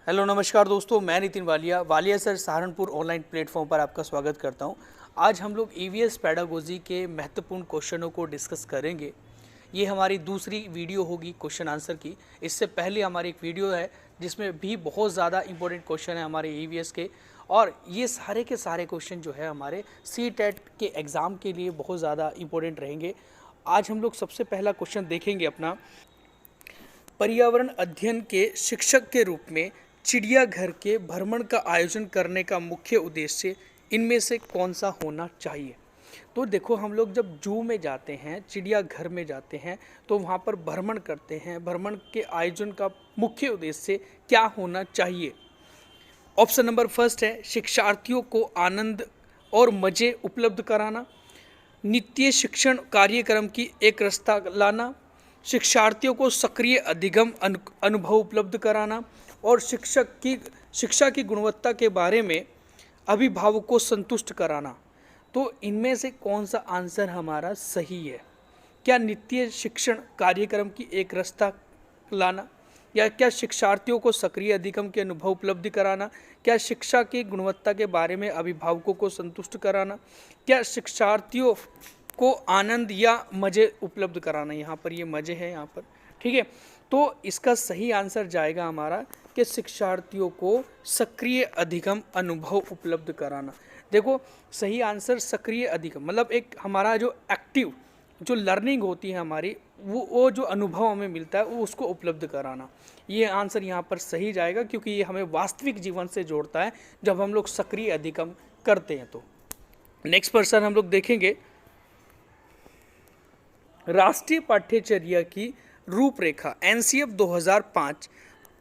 Hello नमस्कार दोस्तों, मैं Nitin Walia sir Saharanpur online platform पर आपका स्वागत करता हूं। आज हम लोग ईवीएस पेडागोजी के महत्वपूर्ण क्वेश्चनों को डिस्कस करेंगे। ये हमारी दूसरी वीडियो होगी क्वेश्चन आंसर की। इससे पहले हमारी एक वीडियो है जिसमें भी बहुत ज़्यादा इंपॉर्टेंट क्वेश्चन है हमारे ईवीएस के, और ये सारे के सारे क्वेश्चन जो है हमारे सीटेट के एग्ज़ाम के लिए बहुत ज़्यादा इंपॉर्टेंट रहेंगे। आज हम लोग सबसे पहला क्वेश्चन देखेंगे अपना, पर्यावरण अध्ययन के शिक्षक के रूप में चिड़ियाघर के भ्रमण का आयोजन करने का मुख्य उद्देश्य इनमें से कौन सा होना चाहिए। तो देखो, हम लोग जब जू में जाते हैं, चिड़ियाघर में जाते हैं, तो वहाँ पर भ्रमण करते हैं। भ्रमण के आयोजन का मुख्य उद्देश्य क्या होना चाहिए। ऑप्शन नंबर फर्स्ट है शिक्षार्थियों को आनंद और मज़े उपलब्ध कराना, नित्य शिक्षण कार्यक्रम की एक रस्ता लाना, शिक्षार्थियों को सक्रिय अधिगम अनुभव उपलब्ध कराना, और शिक्षा की गुणवत्ता के बारे में अभिभावक को संतुष्ट कराना। तो इनमें से कौन सा आंसर हमारा सही है? क्या नित्य शिक्षण कार्यक्रम की एक रास्ता लाना, या क्या शिक्षार्थियों को सक्रिय अधिगम के अनुभव उपलब्ध कराना, क्या शिक्षा की गुणवत्ता के बारे में अभिभावकों को संतुष्ट कराना, क्या शिक्षार्थियों को आनंद या मज़े उपलब्ध कराना। यहाँ पर ये मज़े है यहाँ पर, ठीक है। तो इसका सही आंसर जाएगा हमारा कि शिक्षार्थियों को सक्रिय अधिगम अनुभव उपलब्ध कराना। देखो, सही आंसर सक्रिय अधिगम मतलब एक हमारा जो एक्टिव जो लर्निंग होती है हमारी, वो जो अनुभव हमें मिलता है वो उसको उपलब्ध कराना। ये आंसर यहाँ पर सही जाएगा, क्योंकि ये हमें वास्तविक जीवन से जोड़ता है जब हम लोग सक्रिय अधिगम करते हैं। तो नेक्स्ट पर्सन हम लोग देखेंगे, राष्ट्रीय पाठ्यचर्या की रूपरेखा एनसीएफ 2005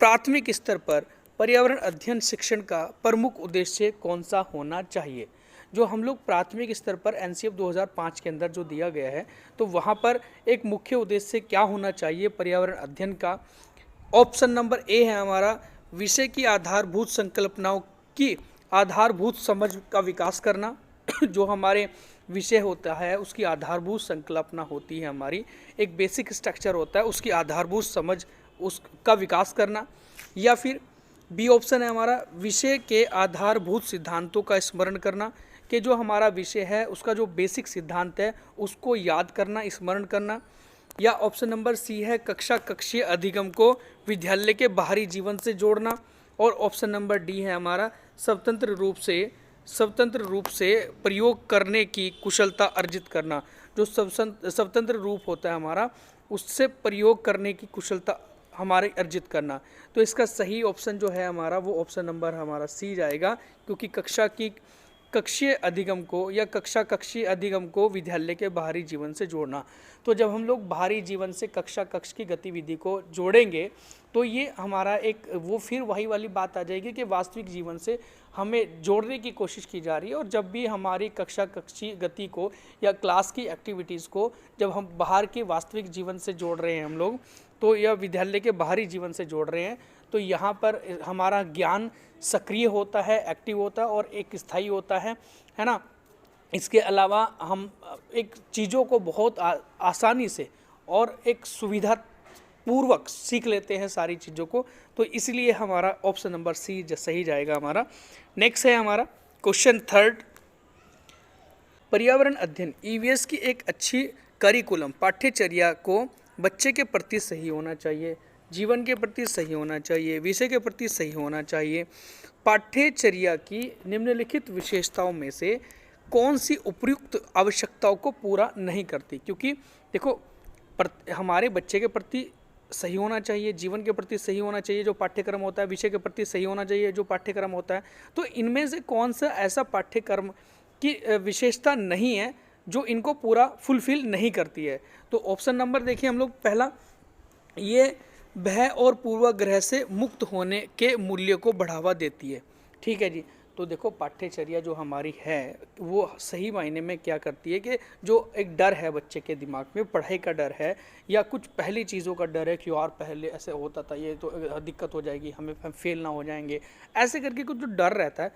प्राथमिक स्तर पर पर्यावरण अध्ययन शिक्षण का प्रमुख उद्देश्य कौन सा होना चाहिए। जो हम लोग प्राथमिक स्तर पर एनसीएफ 2005 के अंदर जो दिया गया है, तो वहाँ पर एक मुख्य उद्देश्य क्या होना चाहिए पर्यावरण अध्ययन का। ऑप्शन नंबर ए है हमारा, विषय की आधारभूत संकल्पनाओं की आधारभूत समझ का विकास करना। जो हमारे विषय होता है उसकी आधारभूत संकल्पना होती है हमारी, एक बेसिक स्ट्रक्चर होता है, उसकी आधारभूत समझ उसका विकास करना। या फिर बी ऑप्शन है हमारा, विषय के आधारभूत सिद्धांतों का स्मरण करना, कि जो हमारा विषय है उसका जो बेसिक सिद्धांत है उसको याद करना, स्मरण करना। या ऑप्शन नंबर सी है, कक्षीय अधिगम को विद्यालय के बाहरी जीवन से जोड़ना। और ऑप्शन नंबर डी है हमारा, स्वतंत्र रूप से प्रयोग करने की कुशलता अर्जित करना। जो स्वतंत्र रूप होता है हमारा, उससे प्रयोग करने की कुशलता हमारे अर्जित करना। तो इसका सही ऑप्शन जो है हमारा, वो ऑप्शन नंबर हमारा सी जाएगा, क्योंकि कक्षीय अधिगम को विद्यालय के बाहरी जीवन से जोड़ना। तो जब हम लोग बाहरी जीवन से कक्ष की गतिविधि को जोड़ेंगे, तो ये हमारा एक वो फिर वही वाली बात आ जाएगी कि वास्तविक जीवन से हमें जोड़ने की कोशिश की जा रही है। और जब भी हमारी कक्षी गति को या क्लास की एक्टिविटीज़ को जब हम बाहर के वास्तविक जीवन से जोड़ रहे हैं हम लोग, तो यह विद्यालय के बाहरी जीवन से जोड़ रहे हैं, तो यहाँ पर हमारा ज्ञान सक्रिय होता है, एक्टिव होता है और एक स्थायी होता है ना। इसके अलावा हम एक चीज़ों को बहुत आसानी से और एक सुविधा पूर्वक सीख लेते हैं सारी चीज़ों को। तो इसलिए हमारा ऑप्शन नंबर सी सही जाएगा हमारा। नेक्स्ट है हमारा क्वेश्चन थर्ड, पर्यावरण अध्ययन ईवीएस की एक अच्छी करिकुलम पाठ्यचर्या को बच्चे के प्रति सही होना चाहिए, जीवन के प्रति सही होना चाहिए, विषय के प्रति सही होना चाहिए। पाठ्यचर्या की निम्नलिखित विशेषताओं में से कौन सी उपयुक्त आवश्यकताओं को पूरा नहीं करती। क्योंकि देखो, हमारे बच्चे के प्रति सही होना चाहिए, जीवन के प्रति सही होना चाहिए जो पाठ्यक्रम होता है, विषय के प्रति सही होना चाहिए जो पाठ्यक्रम होता है। तो इनमें से कौन सा ऐसा पाठ्यक्रम की विशेषता नहीं है जो इनको पूरा फुलफिल नहीं करती है। तो ऑप्शन नंबर देखिए हम लोग, पहला, ये भय और पूर्वाग्रह से मुक्त होने के मूल्य को बढ़ावा देती है। ठीक है जी। तो देखो, पाठ्यचर्या जो हमारी है वो सही मायने में क्या करती है कि जो एक डर है बच्चे के दिमाग में, पढ़ाई का डर है या कुछ पहली चीज़ों का डर है कि यार पहले ऐसे होता था, ये तो दिक्कत हो जाएगी, हम फेल ना हो जाएंगे, ऐसे करके कुछ जो डर रहता है,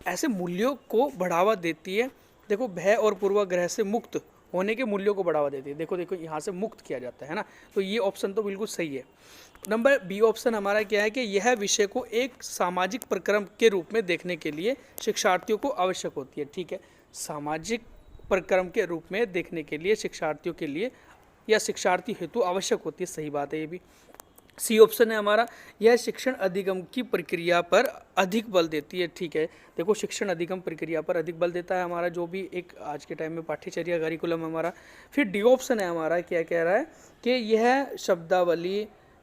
ऐसे मूल्यों को बढ़ावा देती है। देखो, भय और पूर्वाग्रह से मुक्त होने के मूल्यों को बढ़ावा देती है। देखो देखो यहाँ से मुक्त किया जाता है ना, तो ये ऑप्शन तो बिल्कुल सही है। नंबर बी ऑप्शन हमारा क्या है कि यह विषय को एक सामाजिक प्रक्रम के रूप में देखने के लिए शिक्षार्थियों को आवश्यक होती है। ठीक है, सामाजिक प्रक्रम के रूप में देखने के लिए शिक्षार्थियों के लिए या शिक्षार्थी हेतु आवश्यक होती है, सही बात है ये भी। सी ऑप्शन है हमारा, यह शिक्षण अधिगम की प्रक्रिया पर अधिक बल देती है। ठीक है, देखो शिक्षण अधिगम प्रक्रिया पर अधिक बल देता है हमारा जो भी एक आज के टाइम में पाठ्यचर्या करिकुलम हमारा। फिर डी ऑप्शन है हमारा, क्या कह रहा है कि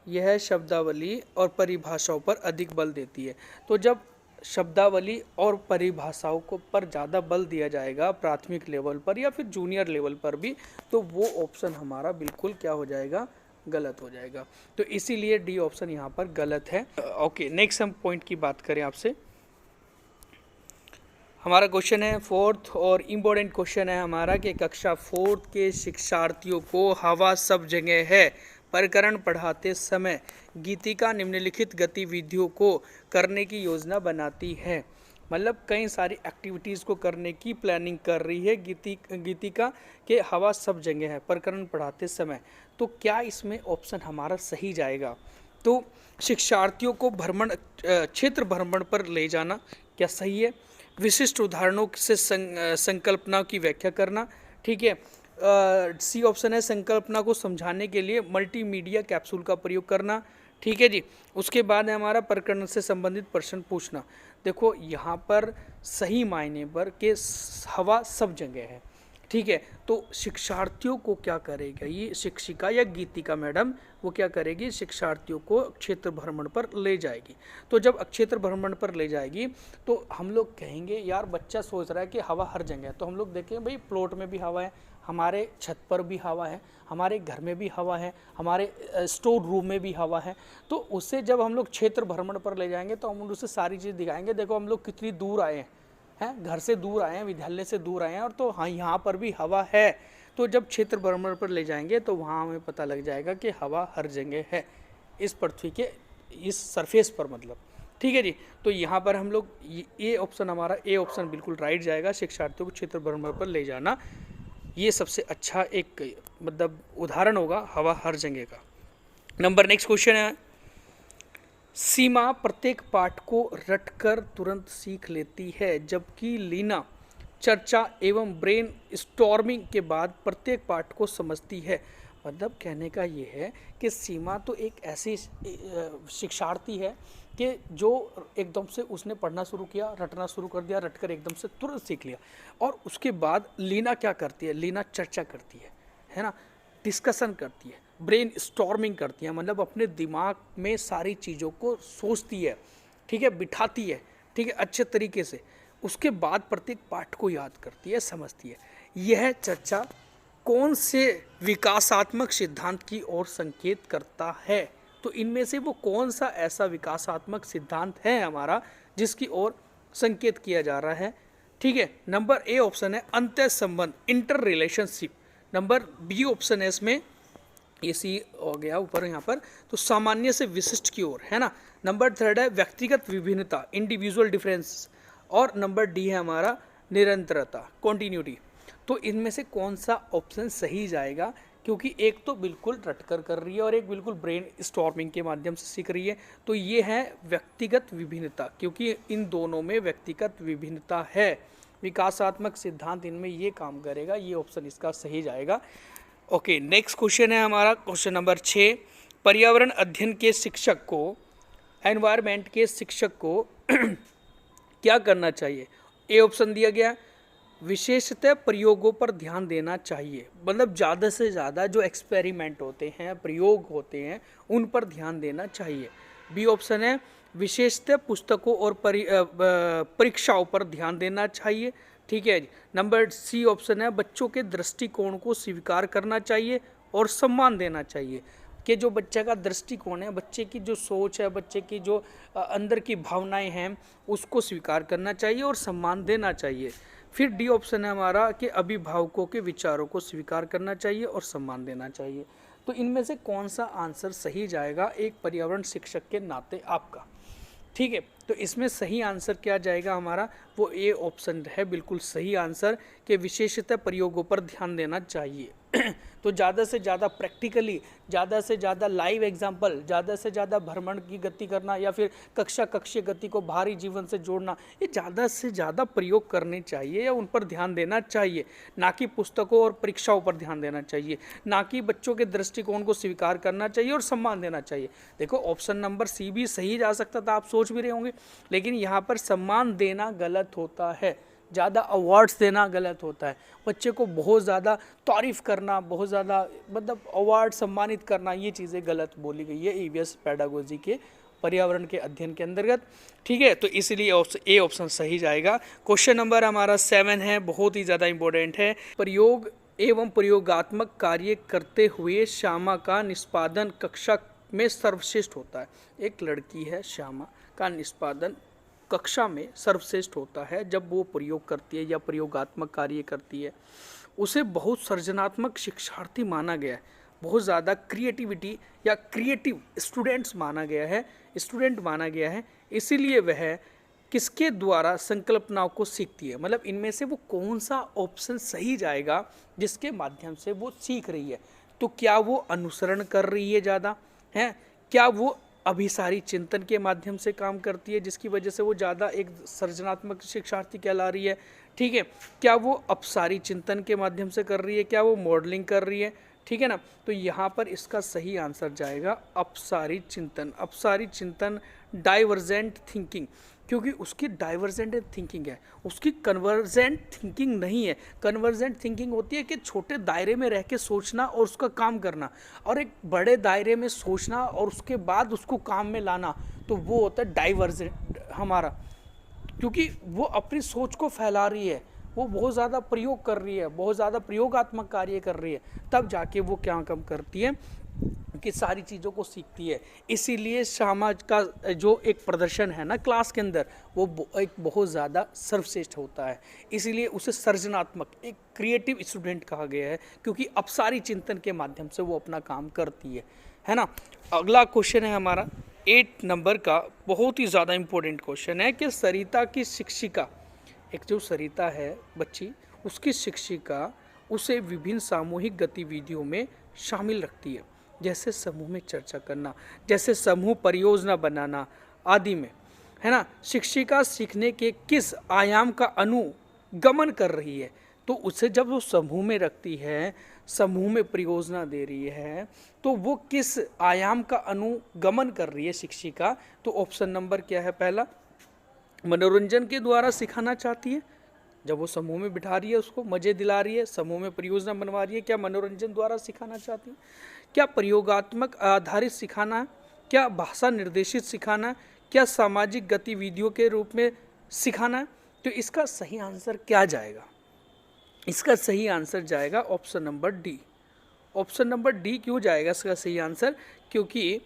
यह शब्दावली और परिभाषाओं पर अधिक बल देती है। तो जब शब्दावली और परिभाषाओं को पर ज़्यादा बल दिया जाएगा प्राथमिक लेवल पर या फिर जूनियर लेवल पर भी, तो वो ऑप्शन हमारा बिल्कुल क्या हो जाएगा, गलत हो जाएगा। तो इसीलिए डी ऑप्शन यहाँ पर गलत है। ओके, नेक्स्ट हम पॉइंट की बात करें आपसे। हमारा क्वेश्चन है फोर्थ और इम्पोर्टेंट क्वेश्चन है हमारा कि कक्षा फोर्थ के शिक्षार्थियों को हवा सब जगह है प्रकरण पढ़ाते समय गीतिका निम्नलिखित गतिविधियों को करने की योजना बनाती है। मतलब कई सारी एक्टिविटीज़ को करने की प्लानिंग कर रही है गीतिका के हवा सब जगह है प्रकरण पढ़ाते समय। तो क्या इसमें ऑप्शन हमारा सही जाएगा? तो शिक्षार्थियों को क्षेत्र भ्रमण पर ले जाना क्या सही है? विशिष्ट उदाहरणों से संकल्पना की व्याख्या करना। ठीक है, सी ऑप्शन है संकल्पना को समझाने के लिए मल्टीमीडिया कैप्सूल का प्रयोग करना। ठीक है जी, उसके बाद है हमारा प्रकरण से संबंधित प्रश्न पूछना। देखो यहाँ पर सही मायने पर कि हवा सब जगह है। ठीक है, तो शिक्षार्थियों को क्या करेगा ये शिक्षिका या गीतिका मैडम, वो क्या करेगी, शिक्षार्थियों को क्षेत्र भ्रमण पर ले जाएगी। तो जब क्षेत्र भ्रमण पर ले जाएगी तो हम लोग कहेंगे यार बच्चा सोच रहा है कि हवा हर जगह है, तो हम लोग देखें भाई प्लॉट में भी हवा है, हमारे छत पर भी हवा है, हमारे घर में भी हवा है, हमारे स्टोर रूम में भी हवा है। तो उससे जब हम लोग क्षेत्र भ्रमण पर ले जाएंगे तो हम उसे सारी चीज़ दिखाएंगे, देखो हम लोग कितनी दूर आए हैं, घर से दूर आए हैं, विद्यालय से दूर आए हैं, और तो हाँ यहाँ पर भी हवा है। तो जब क्षेत्र भ्रमण पर ले जाएंगे तो वहाँ हमें पता लग जाएगा कि हवा हर जगह है इस पृथ्वी के इस सरफेस पर, मतलब। ठीक है जी, तो यहाँ पर हम लोग ये ऑप्शन हमारा ए ऑप्शन बिल्कुल राइट जाएगा, शिक्षार्थियों को क्षेत्र भ्रमण पर ले जाना। ये सबसे अच्छा एक मतलब उदाहरण होगा हवा हर जगह का। नंबर नेक्स्ट क्वेश्चन है, सीमा प्रत्येक पाठ को रटकर तुरंत सीख लेती है जबकि लीना चर्चा एवं ब्रेन स्टॉर्मिंग के बाद प्रत्येक पाठ को समझती है। मतलब कहने का ये है कि सीमा तो एक ऐसी शिक्षार्थी है कि जो एकदम से उसने पढ़ना शुरू किया, रटना शुरू कर दिया, रटकर एकदम से तुरंत सीख लिया। और उसके बाद लीना क्या करती है, लीना चर्चा करती है ना, डिस्कशन करती है, ब्रेन स्टॉर्मिंग करती है, मतलब अपने दिमाग में सारी चीज़ों को सोचती है, ठीक है, बिठाती है, ठीक है, अच्छे तरीके से। उसके बाद प्रत्येक पाठ को याद करती है, समझती है। यह चर्चा कौन से विकासात्मक सिद्धांत की ओर संकेत करता है? तो इनमें से वो कौन सा ऐसा विकासात्मक सिद्धांत है हमारा जिसकी ओर संकेत किया जा रहा है? ठीक है, नंबर ए ऑप्शन है अंतः संबंध, inter relationship. Number B option है इसमें, ये सी हो गया ऊपर यहाँ पर, तो सामान्य से विशिष्ट की ओर, है ना। नंबर थर्ड है व्यक्तिगत विभिन्नता, इंडिविजुअल डिफरेंस। और नंबर डी है हमारा निरंतरता, कॉन्टिन्यूटी। तो इनमें से कौन सा ऑप्शन सही जाएगा? क्योंकि एक तो बिल्कुल रटकर कर रही है और एक बिल्कुल ब्रेन स्टॉर्मिंग के माध्यम से सीख रही है। तो ये है व्यक्तिगत विभिन्नता, क्योंकि इन दोनों में व्यक्तिगत विभिन्नता है। विकासात्मक सिद्धांत इनमें ये काम करेगा, ये ऑप्शन इसका सही जाएगा। ओके, नेक्स्ट क्वेश्चन है हमारा क्वेश्चन नंबर 6। पर्यावरण अध्ययन के शिक्षक को, एनवायरमेंट के शिक्षक को क्या करना चाहिए? ए ऑप्शन दिया गया, विशेषतः प्रयोगों पर ध्यान देना चाहिए, मतलब ज़्यादा से ज़्यादा जो एक्सपेरिमेंट होते हैं, प्रयोग होते हैं, उन पर ध्यान देना चाहिए। बी ऑप्शन है विशेषतः पुस्तकों और परीक्षाओं पर ध्यान देना चाहिए। ठीक है जी। नंबर सी ऑप्शन है बच्चों के दृष्टिकोण को स्वीकार करना चाहिए और सम्मान देना चाहिए, कि जो बच्चे का दृष्टिकोण है, बच्चे की जो सोच है, बच्चे की जो अंदर की भावनाएं हैं, उसको स्वीकार करना चाहिए और सम्मान देना चाहिए। फिर डी ऑप्शन है हमारा कि अभिभावकों के विचारों को स्वीकार करना चाहिए और सम्मान देना चाहिए। तो इनमें से कौन सा आंसर सही जाएगा एक पर्यावरण शिक्षक के नाते आपका? ठीक है, तो इसमें सही आंसर क्या जाएगा हमारा, वो ए ऑप्शन है बिल्कुल सही आंसर, कि विशेषतः प्रयोगों पर ध्यान देना चाहिए। तो ज़्यादा से ज़्यादा प्रैक्टिकली, ज़्यादा से ज़्यादा लाइव एग्जाम्पल, ज़्यादा से ज़्यादा भ्रमण की गति करना या फिर कक्षीय गति को बाहरी जीवन से जोड़ना, ये ज़्यादा से ज़्यादा प्रयोग करने चाहिए या उन पर ध्यान देना चाहिए, ना कि पुस्तकों और परीक्षाओं पर ध्यान देना चाहिए, ना कि बच्चों के दृष्टिकोण को स्वीकार करना चाहिए और सम्मान देना चाहिए। देखो ऑप्शन नंबर सी भी सही जा सकता था, आप सोच भी रहे होंगे, लेकिन यहाँ पर सम्मान देना गलत होता है, ज़्यादा अवार्ड्स देना गलत होता है। बच्चे को बहुत ज़्यादा तारीफ़ करना, बहुत ज़्यादा मतलब अवार्ड सम्मानित करना, ये चीज़ें गलत बोली गई है ईवीएस पेडागोजी के पर्यावरण के अध्ययन के अंतर्गत। ठीक है, तो इसलिए ए ऑप्शन सही जाएगा। क्वेश्चन नंबर हमारा 7 है, बहुत ही ज़्यादा इंपॉर्टेंट है। प्रयोग एवं प्रयोगात्मक कार्य करते हुए श्यामा का निष्पादन कक्षा में सर्वश्रेष्ठ होता है। एक लड़की है, श्यामा का निष्पादन कक्षा में सर्वश्रेष्ठ होता है जब वो प्रयोग करती है या प्रयोगात्मक कार्य करती है। उसे बहुत सृजनात्मक शिक्षार्थी माना गया है, बहुत ज़्यादा क्रिएटिविटी या क्रिएटिव स्टूडेंट माना गया है। इसीलिए वह किसके द्वारा संकल्पनाओं को सीखती है, मतलब इनमें से वो कौन सा ऑप्शन सही जाएगा जिसके माध्यम से वो सीख रही है। तो क्या वो अनुसरण कर रही है ज़्यादा है, क्या वो अभिसारी चिंतन के माध्यम से काम करती है जिसकी वजह से वो ज़्यादा एक सृजनात्मक शिक्षार्थी कहला रही है। ठीक है, क्या वो अपसारी चिंतन के माध्यम से कर रही है, क्या वो मॉडलिंग कर रही है। ठीक है ना, तो यहाँ पर इसका सही आंसर जाएगा अपसारी चिंतन डाइवर्जेंट थिंकिंग, क्योंकि उसकी डाइवर्जेंट थिंकिंग है, उसकी कन्वर्जेंट थिंकिंग नहीं है। कन्वर्जेंट थिंकिंग होती है कि छोटे दायरे में रह के सोचना और उसका काम करना, और एक बड़े दायरे में सोचना और उसके बाद उसको काम में लाना, तो वो होता है डाइवर्जेंट हमारा, क्योंकि वो अपनी सोच को फैला रही है, वो बहुत ज़्यादा प्रयोग कर रही है, बहुत ज़्यादा प्रयोगात्मक कार्य कर रही है, तब जाके वो क्या काम करती है कि सारी चीज़ों को सीखती है। इसीलिए समाज का जो एक प्रदर्शन है ना क्लास के अंदर, वो एक बहुत ज़्यादा सर्वश्रेष्ठ होता है। इसीलिए उसे सृजनात्मक, एक क्रिएटिव स्टूडेंट कहा गया है, क्योंकि अपसारी चिंतन के माध्यम से वो अपना काम करती है ना। अगला क्वेश्चन है हमारा 8 नंबर का, बहुत ही ज़्यादा इम्पोर्टेंट क्वेश्चन है कि सरिता की शिक्षिका, एक जो सरिता है बच्ची, उसकी शिक्षिका उसे विभिन्न सामूहिक गतिविधियों में शामिल रखती है, जैसे समूह में चर्चा करना, जैसे समूह परियोजना बनाना आदि में, है ना। शिक्षिका सीखने के किस आयाम का अनुगमन कर रही है, तो उसे जब वो समूह में रखती है, समूह में परियोजना दे रही है, तो वो किस आयाम का अनुगमन कर रही है शिक्षिका। तो ऑप्शन नंबर क्या है, पहला मनोरंजन के द्वारा सिखाना चाहती है, जब वो समूह में बिठा रही है, उसको मज़े दिला रही है, समूह में परियोजना बनवा रही है, क्या मनोरंजन द्वारा सिखाना चाहती है, क्या प्रयोगात्मक आधारित सिखाना है, क्या भाषा निर्देशित सिखाना है, क्या सामाजिक गतिविधियों के रूप में सिखाना है। तो इसका सही आंसर क्या जाएगा, इसका सही आंसर जाएगा option number D. Option number D क्यों जाएगा इसका सही आंसर, क्योंकि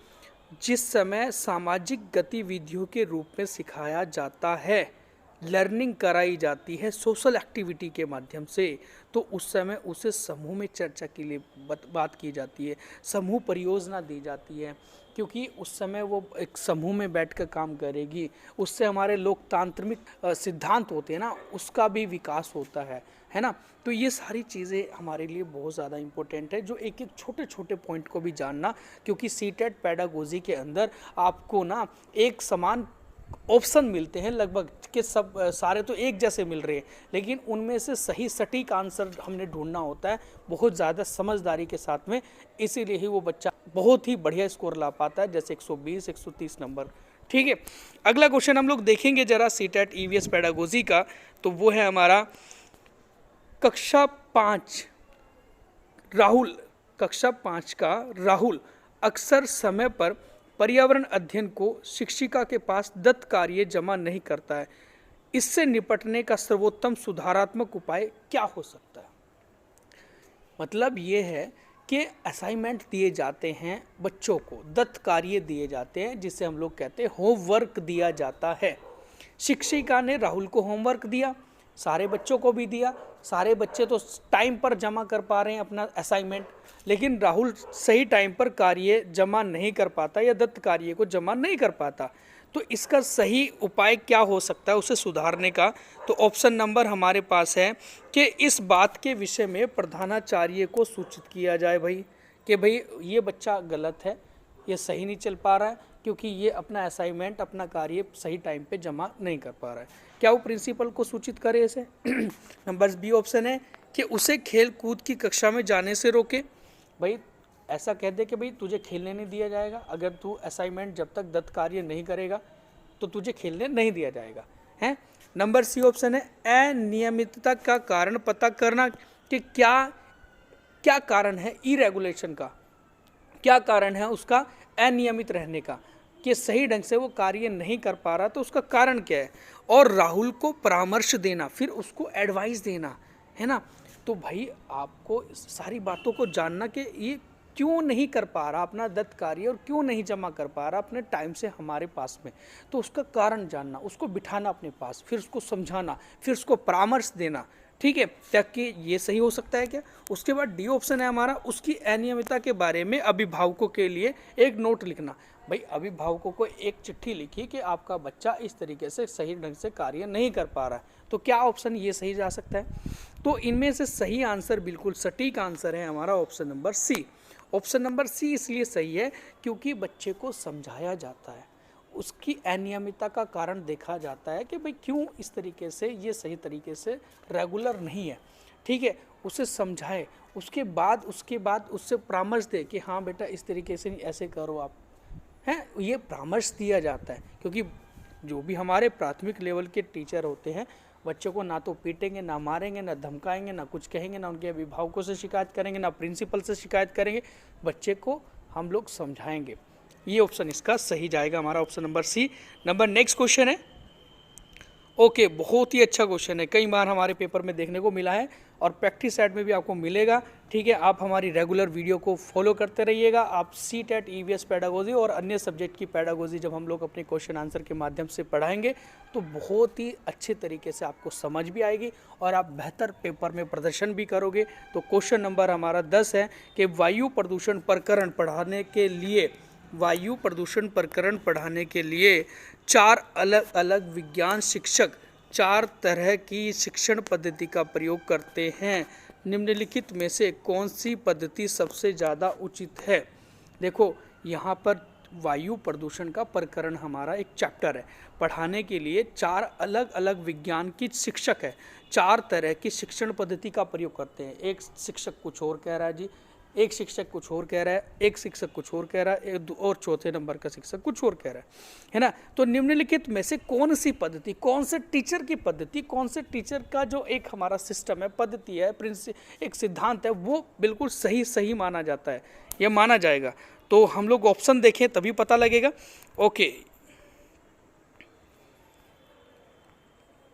जिस समय सामाजिक गतिविधियों के रूप में सिखाया जाता है, लर्निंग कराई जाती है सोशल एक्टिविटी के माध्यम से, तो उस समय उसे समूह में चर्चा के लिए बात की जाती है, समूह परियोजना दी जाती है, क्योंकि उस समय वो एक समूह में बैठकर काम करेगी। उससे हमारे लोकतांत्रिक सिद्धांत होते हैं ना, उसका भी विकास होता है ना। तो ये सारी चीज़ें हमारे लिए बहुत ज़्यादा इम्पोर्टेंट है, जो एक एक छोटे छोटे पॉइंट को भी जानना, क्योंकि सीटेट पेडागोजी के अंदर आपको ना एक समान ऑप्शन मिलते हैं लगभग के, सब सारे तो एक जैसे मिल रहे हैं, लेकिन उनमें से सही सटीक आंसर हमने ढूंढना होता है बहुत ज़्यादा समझदारी के साथ में। इसीलिए ही वो बच्चा बहुत ही बढ़िया स्कोर ला पाता है, जैसे 120 130 नंबर। ठीक है, अगला क्वेश्चन हम लोग देखेंगे जरा सीटेट ईवीएस पेडागोजी का, तो वो है हमारा कक्षा 5 का राहुल अक्सर समय पर पर्यावरण अध्ययन को शिक्षिका के पास दत्त कार्य जमा नहीं करता है, इससे निपटने का सर्वोत्तम सुधारात्मक उपाय क्या हो सकता है। मतलब ये है कि असाइनमेंट दिए जाते हैं बच्चों को, दत्त कार्य दिए जाते हैं, जिसे हम लोग कहते हैं होमवर्क दिया जाता है। शिक्षिका ने राहुल को होमवर्क दिया, सारे बच्चों को भी दिया, सारे बच्चे तो टाइम पर जमा कर पा रहे हैं अपना असाइनमेंट, लेकिन राहुल सही टाइम पर कार्य जमा नहीं कर पाता या दत्त कार्य को जमा नहीं कर पाता। तो इसका सही उपाय क्या हो सकता है उसे सुधारने का? तो ऑप्शन नंबर हमारे पास है कि इस बात के विषय में प्रधानाचार्य को सूचित किया जाए भाई, कि भाई ये बच्चा गलत है, ये सही नहीं चल पा रहा है, क्योंकि ये अपना असाइनमेंट, अपना कार्य सही टाइम पे जमा नहीं कर पा रहा है। क्या वो प्रिंसिपल को सूचित करे इसे? नंबर बी ऑप्शन है कि उसे खेल कूद की कक्षा में जाने से रोके। भाई ऐसा कह दे कि भाई तुझे खेलने नहीं दिया जाएगा, अगर तू असाइनमेंट जब तक दत्त कार्य नहीं करेगा तो तुझे खेलने नहीं दिया जाएगा, हैं। नंबर सी ऑप्शन है अनियमितता का कारण पता करना, कि क्या क्या कारण है इरेगुलेशन का, क्या कारण है उसका अनियमित रहने का, कि सही ढंग से वो कार्य नहीं कर पा रहा, तो उसका कारण क्या है। और राहुल को परामर्श देना, फिर उसको एडवाइस देना, है ना। तो भाई आपको सारी बातों को जानना कि ये क्यों नहीं कर पा रहा अपना दत्त कार्य, और क्यों नहीं जमा कर पा रहा अपने टाइम से हमारे पास में, तो उसका कारण जानना, उसको बिठाना अपने पास, फिर उसको समझाना, फिर उसको परामर्श देना, ठीक है, ताकि ये सही हो सकता है क्या। उसके बाद डी ऑप्शन है हमारा, उसकी अनियमितता के बारे में अभिभावकों के लिए एक नोट लिखना। भाई अभिभावकों को एक चिट्ठी लिखी कि आपका बच्चा इस तरीके से सही ढंग से कार्य नहीं कर पा रहा है, तो क्या ऑप्शन ये सही जा सकता है? तो इनमें से सही आंसर, बिल्कुल सटीक आंसर है हमारा option number C. Option number C इसलिए सही है क्योंकि बच्चे को समझाया जाता है, उसकी अनियमितता का कारण देखा जाता है कि भाई क्यों इस तरीके से ये सही तरीके से रेगुलर नहीं है, ठीक है, उसे समझाए, उसके बाद उससे परामर्श दे कि हाँ बेटा इस तरीके से नहीं, ऐसे करो आप, हैं, ये परामर्श दिया जाता है। क्योंकि जो भी हमारे प्राथमिक लेवल के टीचर होते हैं, बच्चों को ना तो पीटेंगे, ना मारेंगे, ना धमकाएंगे, ना कुछ कहेंगे, ना उनके अभिभावकों से शिकायत करेंगे, ना प्रिंसिपल से शिकायत करेंगे, बच्चे को हम लोग समझाएंगे। ये ऑप्शन इसका सही जाएगा हमारा, option number C. Number next question है, ओके, बहुत ही अच्छा क्वेश्चन है, कई बार हमारे पेपर में देखने को मिला है और प्रैक्टिस सेट में भी आपको मिलेगा, ठीक है। आप हमारी रेगुलर वीडियो को फॉलो करते रहिएगा। आप सीटेट, ईवीएस पेडागोजी और अन्य सब्जेक्ट की पेडागोजी जब हम लोग अपने क्वेश्चन आंसर के माध्यम से पढ़ाएंगे तो बहुत ही अच्छे तरीके से आपको समझ भी आएगी और आप बेहतर पेपर में प्रदर्शन भी करोगे। तो क्वेश्चन नंबर हमारा 10 है कि वायु प्रदूषण प्रकरण पढ़ाने के लिए, वायु प्रदूषण प्रकरण पढ़ाने के लिए 4 अलग अलग विज्ञान शिक्षक 4 तरह की शिक्षण पद्धति का प्रयोग करते हैं। निम्नलिखित में से कौन सी पद्धति सबसे ज़्यादा उचित है? देखो यहाँ पर वायु प्रदूषण का प्रकरण हमारा एक चैप्टर है, पढ़ाने के लिए 4 अलग अलग विज्ञान की शिक्षक है, 4 तरह की शिक्षण पद्धति का प्रयोग करते हैं। एक शिक्षक कुछ और कह रहा है जी, एक शिक्षक कुछ और कह रहा है, एक शिक्षक कुछ और कह रहा है, और चौथे नंबर का शिक्षक कुछ और कह रहा है ना। तो निम्नलिखित में से कौन सी पद्धति, कौन से टीचर की पद्धति, कौन से टीचर का जो एक हमारा सिस्टम है, पद्धति है, एक सिद्धांत है, वो बिल्कुल सही माना जाता है, यह माना जाएगा। तो हम लोग ऑप्शन देखें तभी पता लगेगा। ओके,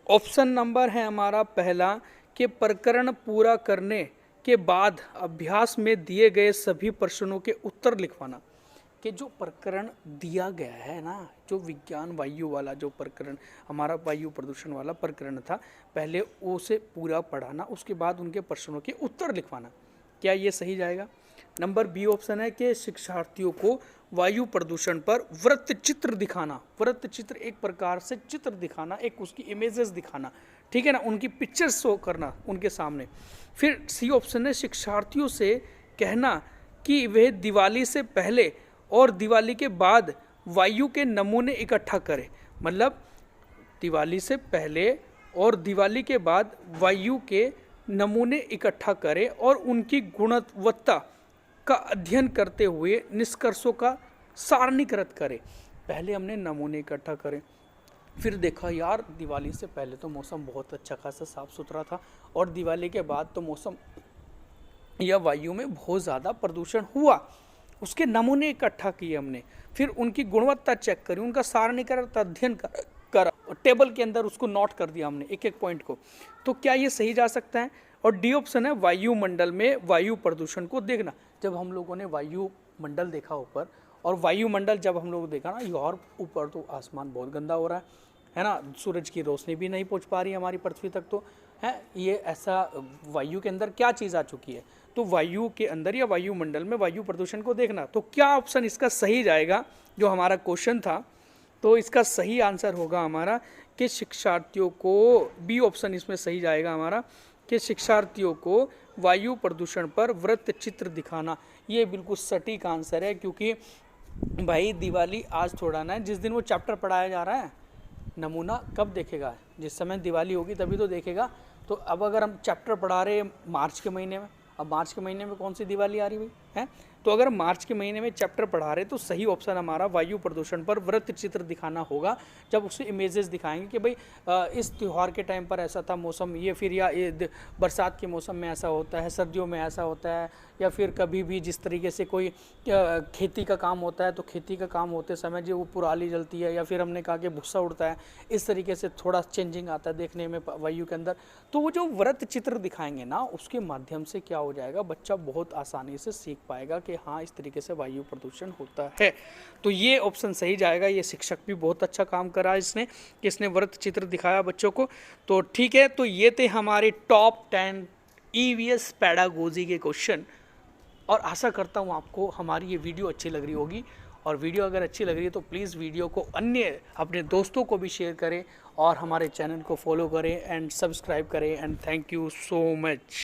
ऑप्शन नंबर है हमारा पहला कि प्रकरण पूरा करने के बाद अभ्यास में दिए गए सभी प्रश्नों के उत्तर लिखवाना। कि जो प्रकरण दिया गया है ना, जो विज्ञान वायु वाला जो प्रकरण हमारा वायु प्रदूषण वाला प्रकरण था, पहले उसे पूरा पढ़ाना, उसके बाद उनके प्रश्नों के उत्तर लिखवाना। क्या ये सही जाएगा? नंबर बी ऑप्शन है कि शिक्षार्थियों को वायु प्रदूषण पर वृत्त चित्र दिखाना। वृत्त चित्र एक प्रकार से चित्र दिखाना, एक उसकी इमेजेस दिखाना, ठीक है ना, उनकी पिक्चर्स शो करना उनके सामने। फिर सी ऑप्शन है शिक्षार्थियों से कहना कि वे दिवाली से पहले और दिवाली के बाद वायु के नमूने इकट्ठा करें। मतलब दिवाली से पहले और दिवाली के बाद वायु के नमूने इकट्ठा करें और उनकी गुणवत्ता का अध्ययन करते हुए निष्कर्षों का सारणीकृत करें। पहले हमने नमूने इकट्ठा करें, फिर देखा यार दिवाली से पहले तो मौसम बहुत अच्छा खासा साफ सुथरा था और दिवाली के बाद तो मौसम या वायु में बहुत ज़्यादा प्रदूषण हुआ। उसके नमूने इकट्ठा किए हमने, फिर उनकी गुणवत्ता चेक करी, उनका सारणीकृत अध्ययन करा और टेबल के अंदर उसको नोट कर दिया हमने एक एक पॉइंट को। तो क्या ये सही जा सकता है? और डी ऑप्शन है वायुमंडल में वायु प्रदूषण को देखना। जब हम लोगों ने वायुमंडल देखा ऊपर, और वायुमंडल जब हम लोग देखा ना यार ऊपर तो आसमान बहुत गंदा हो रहा है ना, सूरज की रोशनी भी नहीं पहुंच पा रही हमारी पृथ्वी तक, तो है ये ऐसा वायु के अंदर क्या चीज़ आ चुकी है। तो वायु के अंदर या वायुमंडल में वायु प्रदूषण को देखना। तो क्या ऑप्शन इसका सही जाएगा जो हमारा क्वेश्चन था? तो इसका सही आंसर होगा हमारा कि शिक्षार्थियों को, बी ऑप्शन इसमें सही जाएगा हमारा, कि शिक्षार्थियों को वायु प्रदूषण पर वृत्त चित्र दिखाना। ये बिल्कुल सटीक आंसर है, क्योंकि भाई दिवाली आज थोड़ा ना है, जिस दिन वो चैप्टर पढ़ाया जा रहा है नमूना कब देखेगा, जिस समय दिवाली होगी तभी तो देखेगा। तो अब अगर हम चैप्टर पढ़ा रहे हैं मार्च के महीने में, अब मार्च के महीने में कौन सी दिवाली आ रही भाई है, तो अगर मार्च के महीने में चैप्टर पढ़ा रहे तो सही ऑप्शन हमारा वायु प्रदूषण पर वृत्त चित्र दिखाना होगा। जब उससे इमेजेस दिखाएंगे कि भाई इस त्यौहार के टाइम पर ऐसा था मौसम, ये फिर या बरसात के मौसम में ऐसा होता है, सर्दियों में ऐसा होता है, या फिर कभी भी जिस तरीके से कोई खेती का काम होता है तो खेती का काम होते समय जो वो पुराली जलती है, या फिर हमने कहा कि भूसा उड़ता है, इस तरीके से थोड़ा चेंजिंग आता है देखने में वायु के अंदर। तो वो जो वृत्त चित्र दिखाएंगे ना, उसके माध्यम से क्या हो जाएगा, बच्चा बहुत आसानी से सीख पाएगा कि हाँ इस तरीके से वायु प्रदूषण होता है। तो ये ऑप्शन सही जाएगा। ये शिक्षक भी बहुत अच्छा काम करा इसने कि इसने वृत्त चित्र दिखाया बच्चों को। तो ठीक है, तो ये थे हमारे टॉप 10 ईवीएस पेडागोजी के क्वेश्चन, और आशा करता हूँ आपको हमारी ये वीडियो अच्छी लग रही होगी। और वीडियो अगर अच्छी लग रही है तो प्लीज़ वीडियो को अन्य अपने दोस्तों को भी शेयर करें, और हमारे चैनल को फॉलो करें एंड सब्सक्राइब करें। And thank you so much.